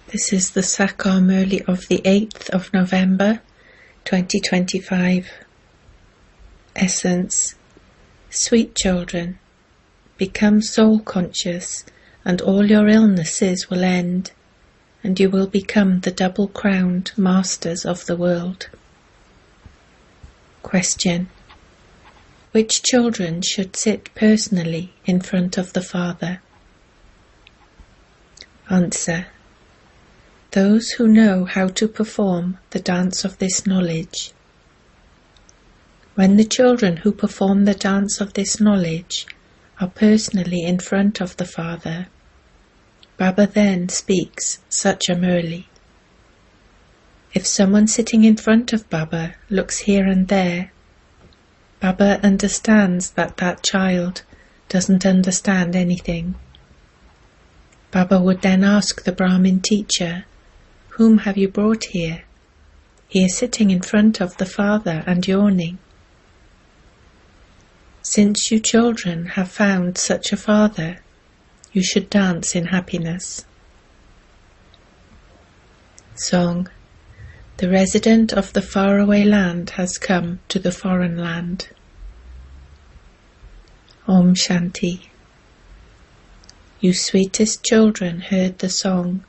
This is the Sakar Murli of the 8th of November 2025. Essence. Sweet children, become soul conscious and all your illnesses will end, and you will become the double-crowned masters of the world. Question. Which children should sit personally in front of the Father? Answer. Those who know how to perform the dance of this knowledge. When the children who perform the dance of this knowledge are personally in front of the Father, Baba then speaks such a Murli. If someone sitting in front of Baba looks here and there, Baba understands that that child doesn't understand anything. Baba would then ask the Brahmin teacher, "Whom have you brought here? He is sitting in front of the Father and yawning." Since you children have found such a Father, you should dance in happiness. Song. The resident of the faraway land has come to the foreign land. Om Shanti. You sweetest children heard the song.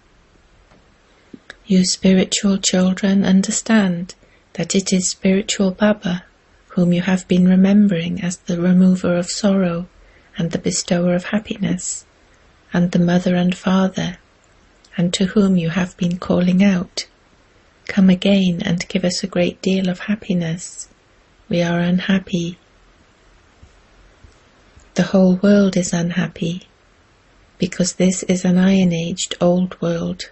You spiritual children understand that it is spiritual Baba whom you have been remembering as the remover of sorrow and the bestower of happiness, and the mother and father, and to whom you have been calling out, "Come again and give us a great deal of happiness. We are unhappy." The whole world is unhappy, because this is an iron-aged old world.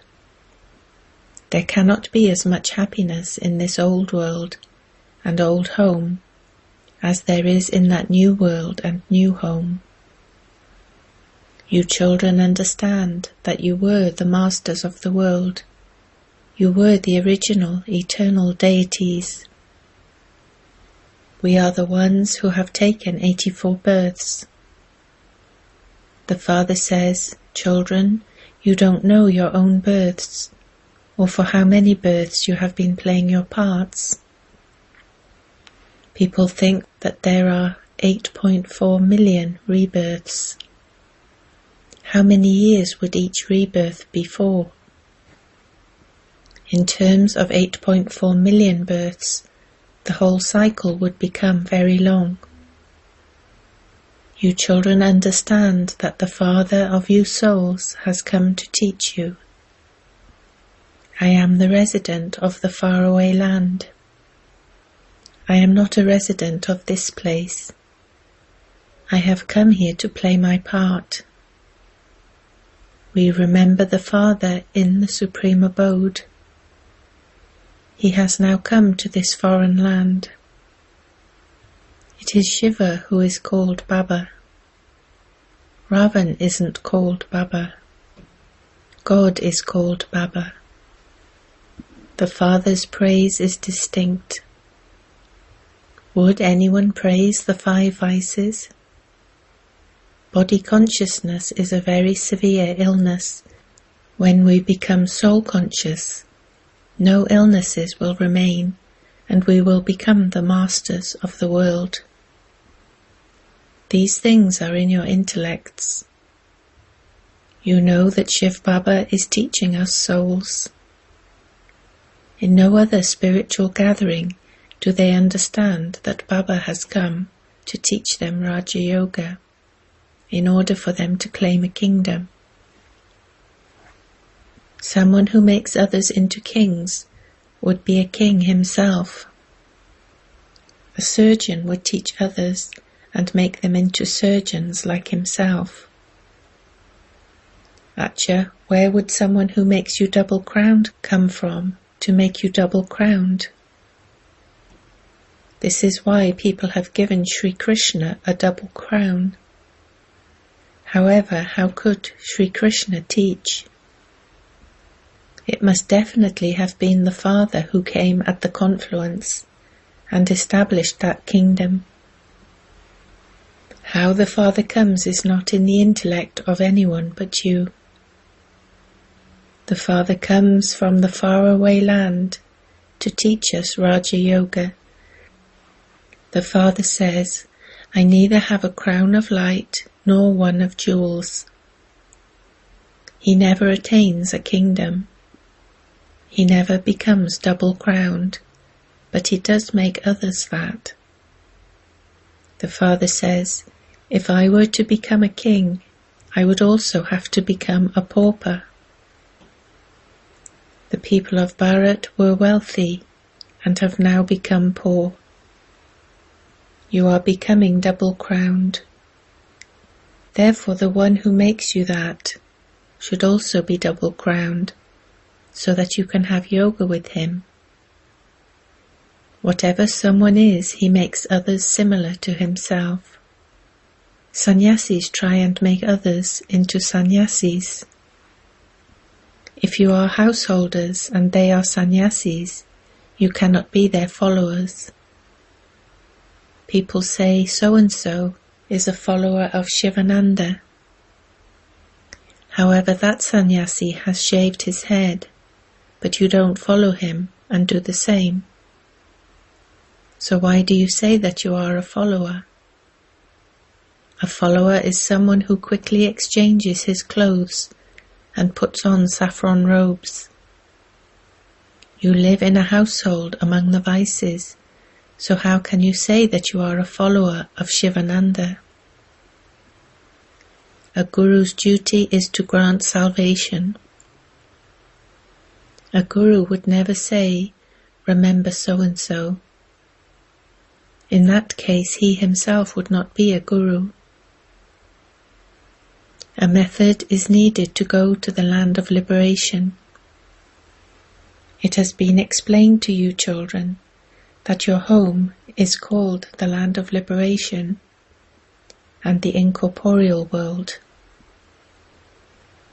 There cannot be as much happiness in this old world and old home as there is in that new world and new home. You children understand that you were the masters of the world. You were the original, eternal deities. We are the ones who have taken 84 births. The Father says, "Children, you don't know your own births, or for how many births you have been playing your parts." People think that there are 8.4 million rebirths. How many years would each rebirth be for? In terms of 8.4 million births, the whole cycle would become very long. You children understand that the Father of you souls has come to teach you. I am the resident of the faraway land. I am not a resident of this place. I have come here to play my part. We remember the Father in the Supreme Abode. He has now come to this foreign land. It is Shiva who is called Baba. Ravan isn't called Baba. God is called Baba. The Father's praise is distinct. Would anyone praise the 5 vices? Body consciousness is a very severe illness. When we become soul conscious, no illnesses will remain, and we will become the masters of the world. These things are in your intellects. You know that Shiv Baba is teaching us souls. In no other spiritual gathering do they understand that Baba has come to teach them Raja Yoga, in order for them to claim a kingdom. Someone who makes others into kings would be a king himself. A surgeon would teach others and make them into surgeons like himself. Acha, where would someone who makes you double-crowned come from to make you double-crowned? This is why people have given Sri Krishna a double crown. However, how could Sri Krishna teach? It must definitely have been the Father who came at the confluence and established that kingdom. How the Father comes is not in the intellect of anyone but you. The Father comes from the faraway land to teach us Raja Yoga. The Father says, I neither have a crown of light nor one of jewels. He never attains a kingdom. He never becomes double-crowned, but he does make others that. The Father says, if I were to become a king, I would also have to become a pauper. The people of Bharat were wealthy and have now become poor. You are becoming double-crowned. Therefore the one who makes you that should also be double-crowned, so that you can have yoga with him. Whatever someone is, he makes others similar to himself. Sannyasis try and make others into sannyasis. If you are householders and they are sannyasis, you cannot be their followers. People say so-and-so is a follower of Shivananda. However, that sannyasi has shaved his head, but you don't follow him and do the same. So why do you say that you are a follower? A follower is someone who quickly exchanges his clothes and puts on saffron robes. You live in a household among the vices, so how can you say that you are a follower of Shivananda? A guru's duty is to grant salvation. A guru would never say, remember so-and-so. In that case, he himself would not be a guru. A method is needed to go to the land of liberation. It has been explained to you, children, that your home is called the land of liberation and the incorporeal world.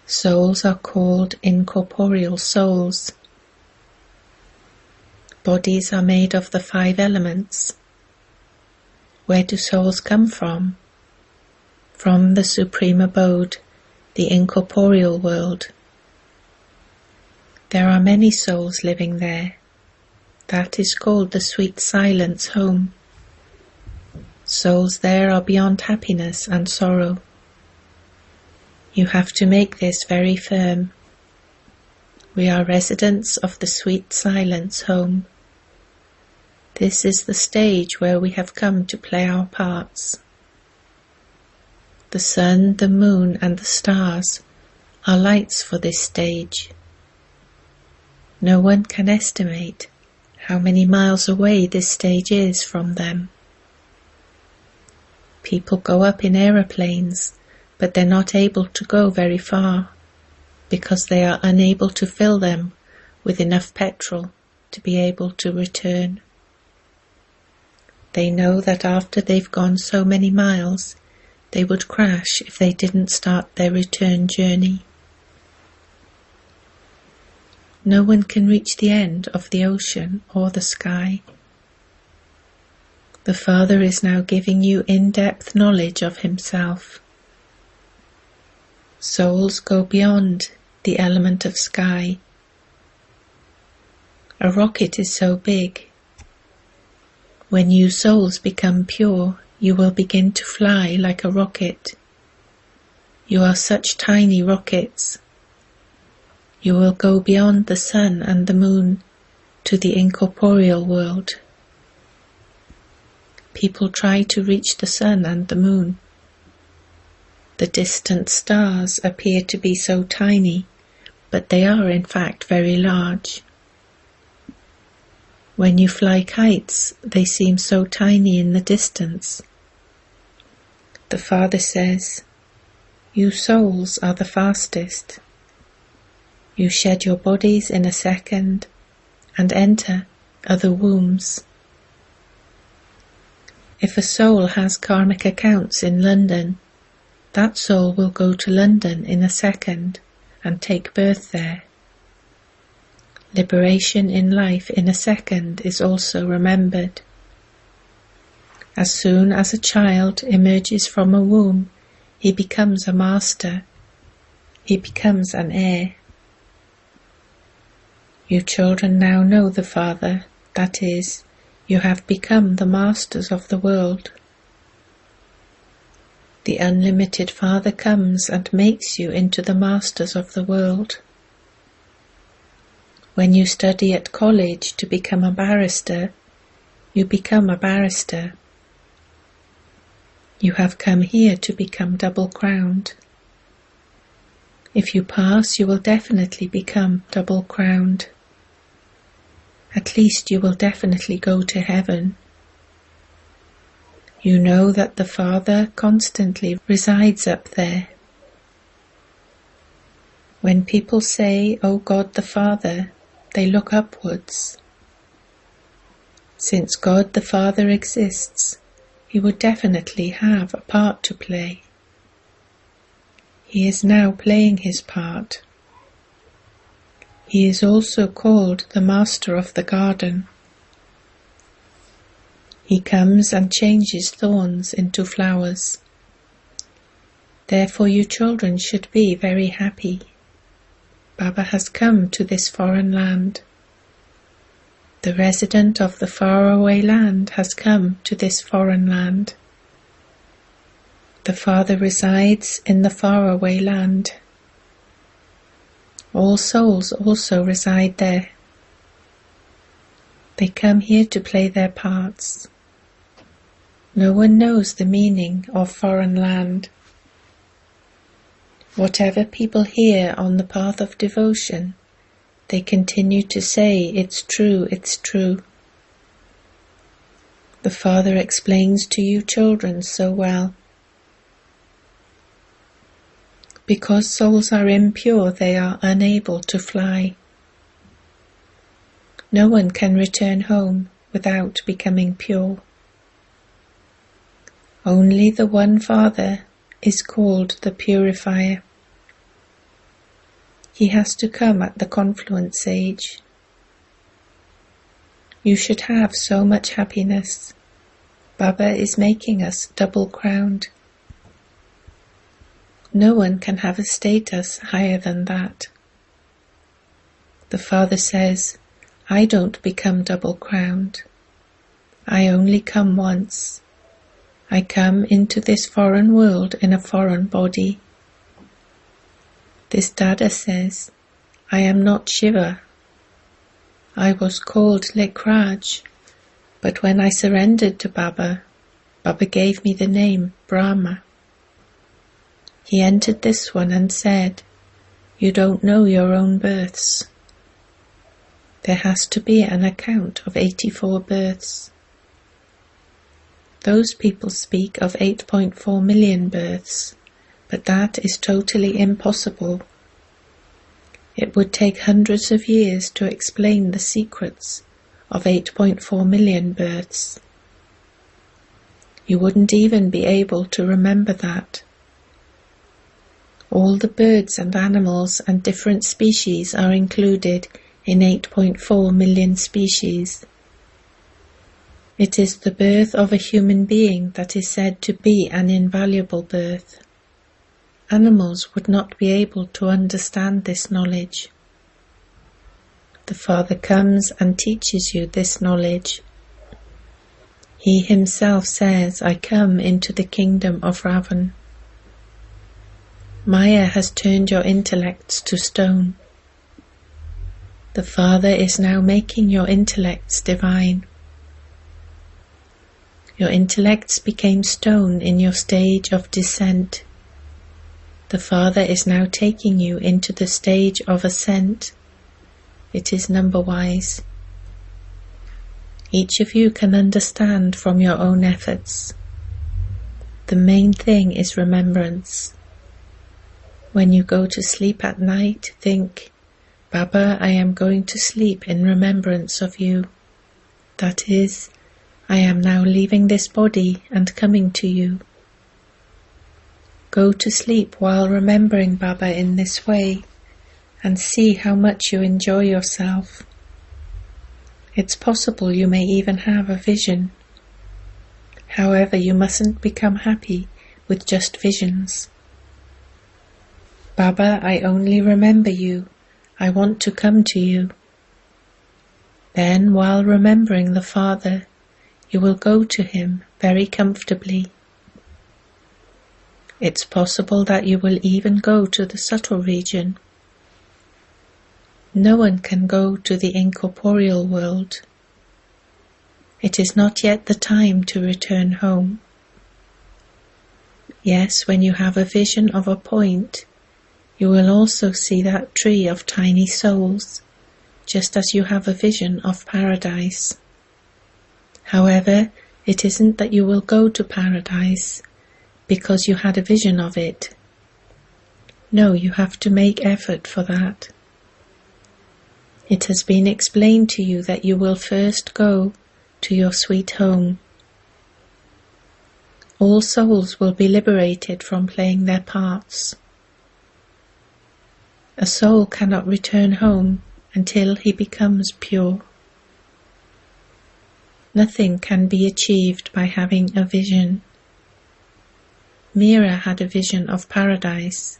Souls are called incorporeal souls. Bodies are made of the 5 elements. Where do souls come from? From the supreme abode, the incorporeal world. There are many souls living there. That is called the sweet silence home. Souls there are beyond happiness and sorrow. You have to make this very firm. We are residents of the sweet silence home. This is the stage where we have come to play our parts. The sun, the moon, and the stars are lights for this stage. No one can estimate how many miles away this stage is from them. People go up in aeroplanes, but they're not able to go very far because they are unable to fill them with enough petrol to be able to return. They know that after they've gone so many miles, they would crash if they didn't start their return journey. No one can reach the end of the ocean or the sky. The Father is now giving you in-depth knowledge of Himself. Souls go beyond the element of sky. A rocket is so big. When you souls become pure, you will begin to fly like a rocket. You are such tiny rockets. You will go beyond the sun and the moon to the incorporeal world. People try to reach the sun and the moon. The distant stars appear to be so tiny, but they are in fact very large. When you fly kites, they seem so tiny in the distance. The Father says, you souls are the fastest. You shed your bodies in a second and enter other wombs. If a soul has karmic accounts in London, that soul will go to London in a second and take birth there. Liberation in life in a second is also remembered. As soon as a child emerges from a womb, he becomes a master. He becomes an heir. You children now know the Father, that is, you have become the masters of the world. The unlimited Father comes and makes you into the masters of the world. When you study at college to become a barrister, you become a barrister. You have come here to become double-crowned. If you pass, you will definitely become double-crowned. At least you will definitely go to heaven. You know that the Father constantly resides up there. When people say, "Oh God the Father," they look upwards. Since God the Father exists, He would definitely have a part to play. He is now playing His part. He is also called the Master of the Garden. He comes and changes thorns into flowers. Therefore you children should be very happy. Baba has come to this foreign land. The resident of the faraway land has come to this foreign land. The Father resides in the faraway land. All souls also reside there. They come here to play their parts. No one knows the meaning of foreign land. Whatever people hear on the path of devotion, they continue to say, "It's true, it's true." The Father explains to you children so well. Because souls are impure, they are unable to fly. No one can return home without becoming pure. Only the one Father is called the Purifier. He has to come at the confluence age. You should have so much happiness. Baba is making us double-crowned. No one can have a status higher than that. The Father says, "I don't become double-crowned. I only come once. I come into this foreign world in a foreign body." This Dada says, "I am not Shiva. I was called Likraj, but when I surrendered to Baba, Baba gave me the name Brahma. He entered this one and said, 'You don't know your own births.' There has to be an account of 84 births. Those people speak of 8.4 million births, but that is totally impossible. It would take hundreds of years to explain the secrets of 8.4 million births. You wouldn't even be able to remember that. All the birds and animals and different species are included in 8.4 million species. It is the birth of a human being that is said to be an invaluable birth. Animals would not be able to understand this knowledge. The Father comes and teaches you this knowledge. He himself says, "I come into the kingdom of Ravan." Maya has turned your intellects to stone. The Father is now making your intellects divine. Your intellects became stone in your stage of descent. The Father is now taking you into the stage of ascent. It is number-wise. Each of you can understand from your own efforts. The main thing is remembrance. When you go to sleep at night, think, "Baba, I am going to sleep in remembrance of you." That is, I am now leaving this body and coming to you. Go to sleep while remembering Baba in this way, and see how much you enjoy yourself. It's possible you may even have a vision. However, you mustn't become happy with just visions. "Baba, I only remember you. I want to come to you." Then, while remembering the Father, you will go to him very comfortably. It's possible that you will even go to the subtle region. No one can go to the incorporeal world. It is not yet the time to return home. Yes, when you have a vision of a point, you will also see that tree of tiny souls, just as you have a vision of paradise. However, it isn't that you will go to paradise because you had a vision of it. No, you have to make effort for that. It has been explained to you that you will first go to your sweet home. All souls will be liberated from playing their parts. A soul cannot return home until he becomes pure. Nothing can be achieved by having a vision. Mira had a vision of paradise,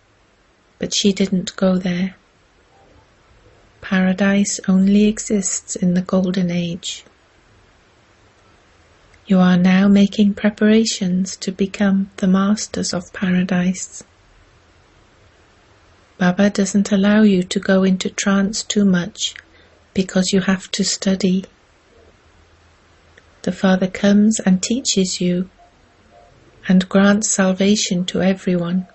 but she didn't go there. Paradise only exists in the Golden Age. You are now making preparations to become the masters of paradise. Baba doesn't allow you to go into trance too much because you have to study. The Father comes and teaches you and grants salvation to everyone.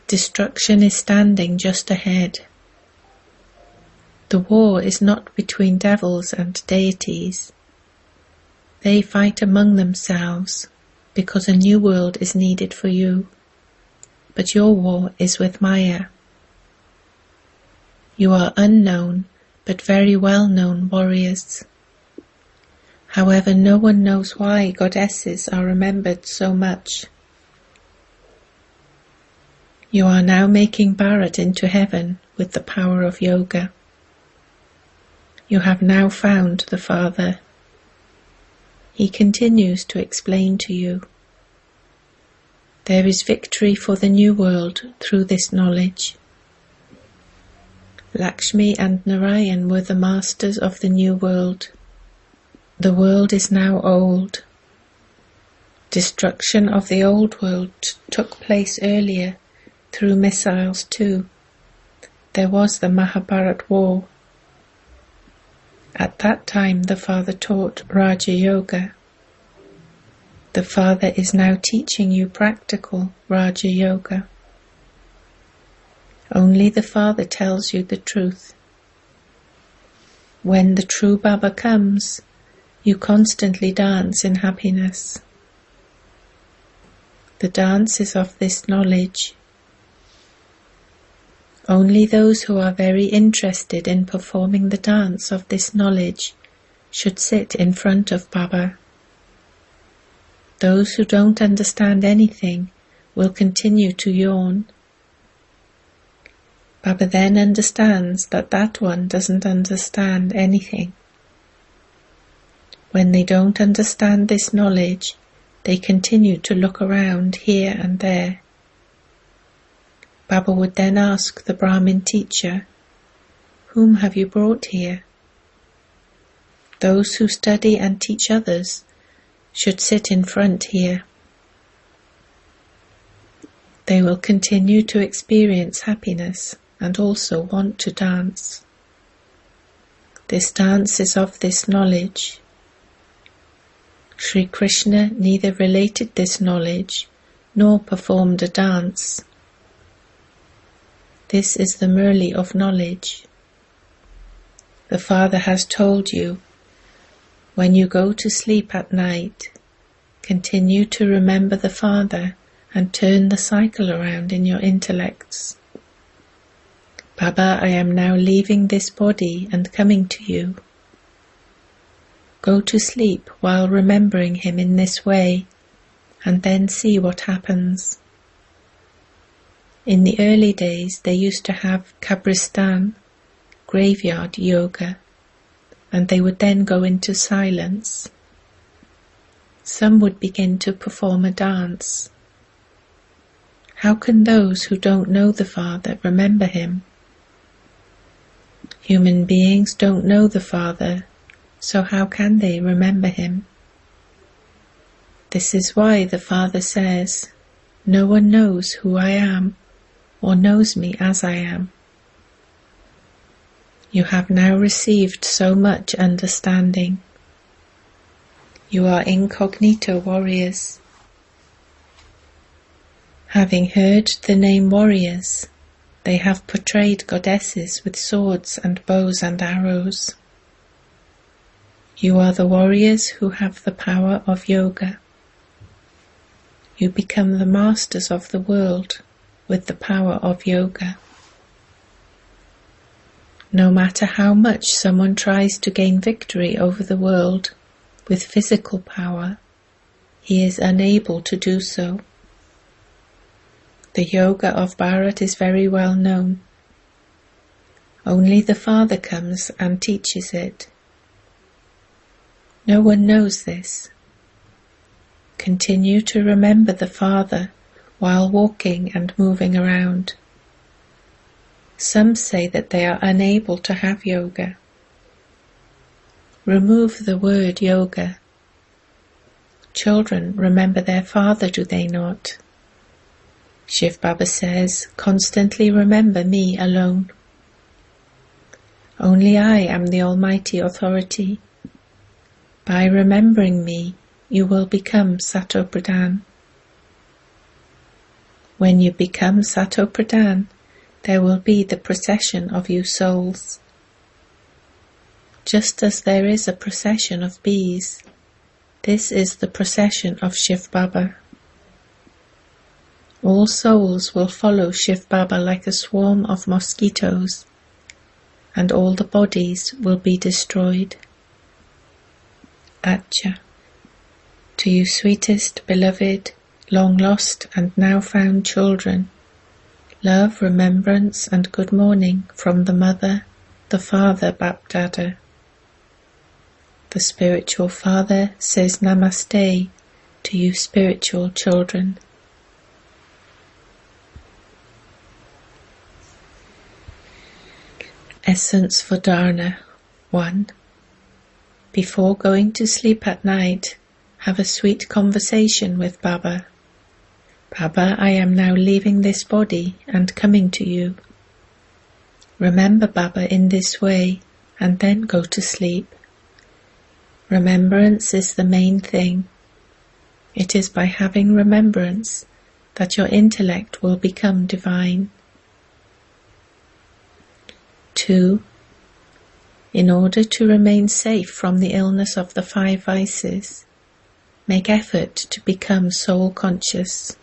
Destruction is standing just ahead. The war is not between devils and deities. They fight among themselves because a new world is needed for you. But your war is with Maya. You are unknown, but very well-known warriors. However, no one knows why goddesses are remembered so much. You are now making Bharat into heaven with the power of yoga. You have now found the Father. He continues to explain to you. There is victory for the new world through this knowledge. Lakshmi and Narayan were the masters of the new world. The world is now old. Destruction of the old world took place earlier through missiles too. There was the Mahabharat war. At that time the Father taught Raja Yoga. The Father is now teaching you practical Raja Yoga. Only the Father tells you the truth. When the true Baba comes, you constantly dance in happiness. The dance is of this knowledge. Only those who are very interested in performing the dance of this knowledge should sit in front of Baba. Those who don't understand anything will continue to yawn. Baba then understands that that one doesn't understand anything. When they don't understand this knowledge, they continue to look around here and there. Baba would then ask the Brahmin teacher, "Whom have you brought here?" Those who study and teach others should sit in front here. They will continue to experience happiness and also want to dance. This dance is of this knowledge. Sri Krishna neither related this knowledge nor performed a dance. This is the Murli of knowledge. The Father has told you, when you go to sleep at night, continue to remember the Father and turn the cycle around in your intellects. Baba, I am now leaving this body and coming to you. Go to sleep while remembering him in this way, and then see what happens. In the early days they used to have Kabristan, graveyard yoga, and they would then go into silence. Some would begin to perform a dance. How can those who don't know the Father remember him? Human beings don't know the Father, so how can they remember him? This is why the Father says, "No one knows who I am, or knows me as I am." You have now received so much understanding. You are incognito warriors. Having heard the name warriors, they have portrayed goddesses with swords and bows and arrows. You are the warriors who have the power of yoga. You become the masters of the world with the power of yoga. No matter how much someone tries to gain victory over the world with physical power, he is unable to do so. The yoga of Bharat is very well known. Only the Father comes and teaches it. No one knows this. Continue to remember the Father while walking and moving around. Some say that they are unable to have yoga. Remove the word yoga. Children remember their Father, do they not? Shiv Baba says, "Constantly remember me alone. Only I am the Almighty Authority. By remembering me, you will become Sato Pradhan. When you become Sato Pradhan, there will be the procession of you souls. Just as there is a procession of bees, this is the procession of Shiv Baba. All souls will follow Shiv Baba like a swarm of mosquitoes, and all the bodies will be destroyed. Acha. To you sweetest, beloved, long lost and now found children, love, remembrance and good morning from the Mother, the Father Bapdada. The spiritual Father says Namaste to you spiritual children. Essence for Dharana 1. Before going to sleep at night, have a sweet conversation with Baba. Baba, I am now leaving this body and coming to you. Remember Baba in this way and then go to sleep. Remembrance is the main thing. It is by having remembrance that your intellect will become divine. 2. In order to remain safe from the illness of the 5 vices, make effort to become soul conscious.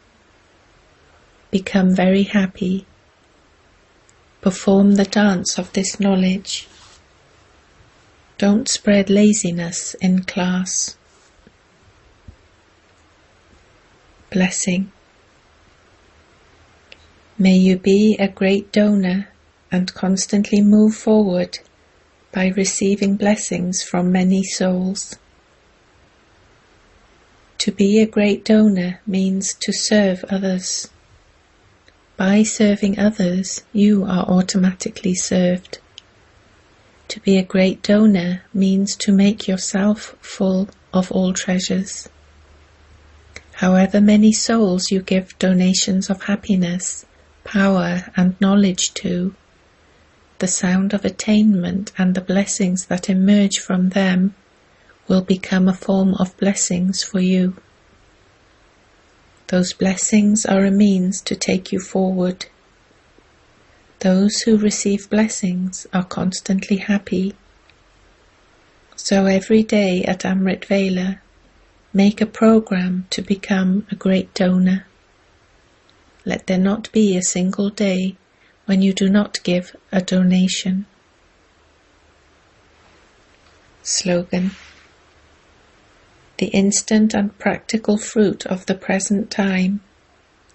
Become very happy. Perform the dance of this knowledge. Don't spread laziness in class. Blessing. May you be a great donor and constantly move forward by receiving blessings from many souls. To be a great donor means to serve others. By serving others, you are automatically served. To be a great donor means to make yourself full of all treasures. However many souls you give donations of happiness, power and knowledge to, the sound of attainment and the blessings that emerge from them will become a form of blessings for you. Those blessings are a means to take you forward. Those who receive blessings are constantly happy. So every day at Amrit Vela, make a program to become a great donor. Let there not be a single day when you do not give a donation. Slogan. The instant and practical fruit of the present time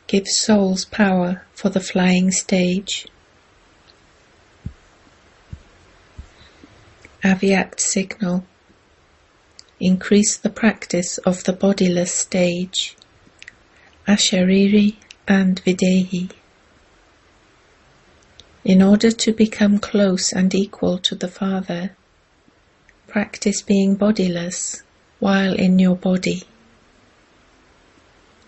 gives souls power for the flying stage. Avyakt signal. Increase the practice of the bodiless stage, Ashariri and Videhi. In order to become close and equal to the Father, practice being bodiless while in your body.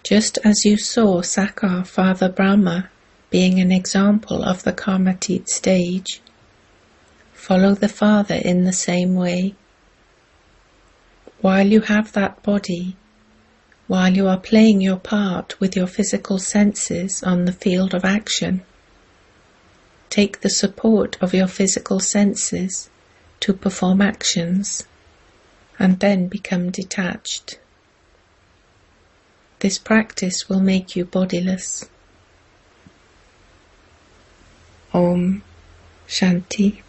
Just as you saw Sakar Father Brahma being an example of the Karmatit stage, follow the Father in the same way. While you have that body, while you are playing your part with your physical senses on the field of action, take the support of your physical senses to perform actions and then become detached. This practice will make you bodiless. Om Shanti.